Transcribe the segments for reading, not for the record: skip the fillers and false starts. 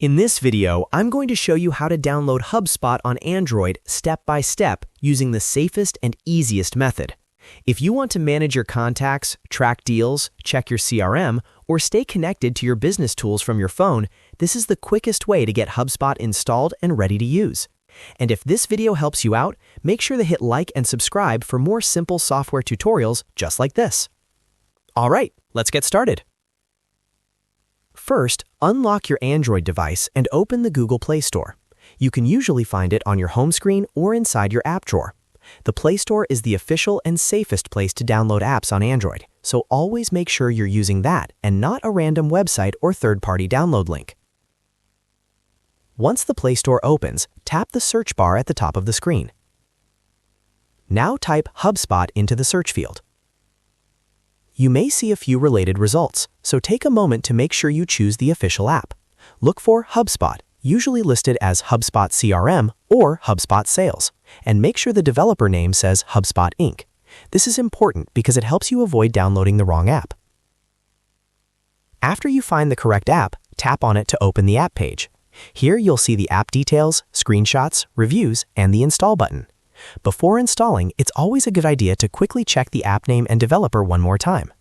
In this video, I'm going to show you how to download HubSpot on Android step by step using the safest and easiest method. If you want to manage your contacts, track deals, check your CRM, or stay connected to your business tools from your phone, this is the quickest way to get HubSpot installed and ready to use. And if this video helps you out, make sure to hit like and subscribe for more simple software tutorials just like this. All right, let's get started. First, unlock your Android device and open the Google Play Store. You can usually find it on your home screen or inside your app drawer. The Play Store is the official and safest place to download apps on Android, so always make sure you're using that and not a random website or third-party download link. Once the Play Store opens, tap the search bar at the top of the screen. Now type HubSpot into the search field. You may see a few related results, so take a moment to make sure you choose the official app. Look for HubSpot, usually listed as HubSpot CRM or HubSpot Sales, and make sure the developer name says HubSpot Inc. This is important because it helps you avoid downloading the wrong app. After you find the correct app, tap on it to open the app page. Here you'll see the app details, screenshots, reviews, and the install button. Before installing, it's always a good idea to quickly check the app name and developer one more time.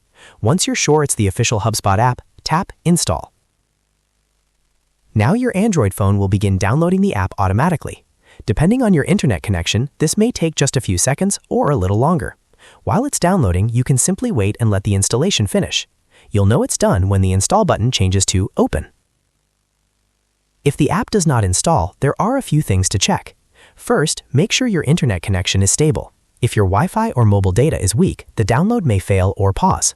Once you're sure it's the official HubSpot app, tap Install. Now your Android phone will begin downloading the app automatically. Depending on your internet connection, this may take just a few seconds or a little longer. While it's downloading, you can simply wait and let the installation finish. You'll know it's done when the Install button changes to Open. If the app does not install, there are a few things to check. First, make sure your internet connection is stable. If your Wi-Fi or mobile data is weak, the download may fail or pause.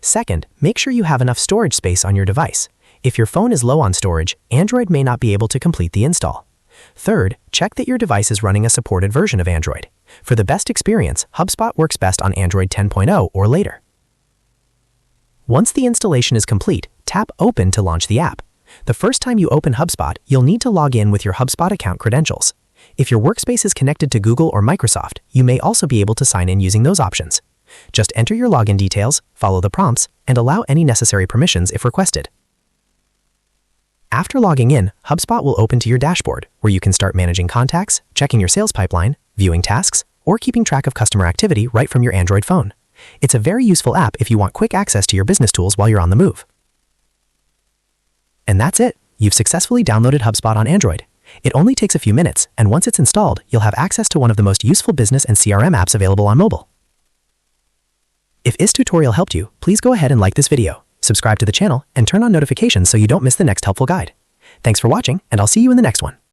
Second, make sure you have enough storage space on your device. If your phone is low on storage, Android may not be able to complete the install. Third, check that your device is running a supported version of Android. For the best experience, HubSpot works best on Android 10.0 or later. Once the installation is complete, tap Open to launch the app. The first time you open HubSpot, you'll need to log in with your HubSpot account credentials. If your workspace is connected to Google or Microsoft, you may also be able to sign in using those options. Just enter your login details, follow the prompts, and allow any necessary permissions if requested. After logging in, HubSpot will open to your dashboard, where you can start managing contacts, checking your sales pipeline, viewing tasks, or keeping track of customer activity right from your Android phone. It's a very useful app if you want quick access to your business tools while you're on the move. And that's it. You've successfully downloaded HubSpot on Android. It only takes a few minutes, and once it's installed, you'll have access to one of the most useful business and CRM apps available on mobile. If this tutorial helped you, please go ahead and like this video, subscribe to the channel, and turn on notifications so you don't miss the next helpful guide. Thanks for watching, and I'll see you in the next one.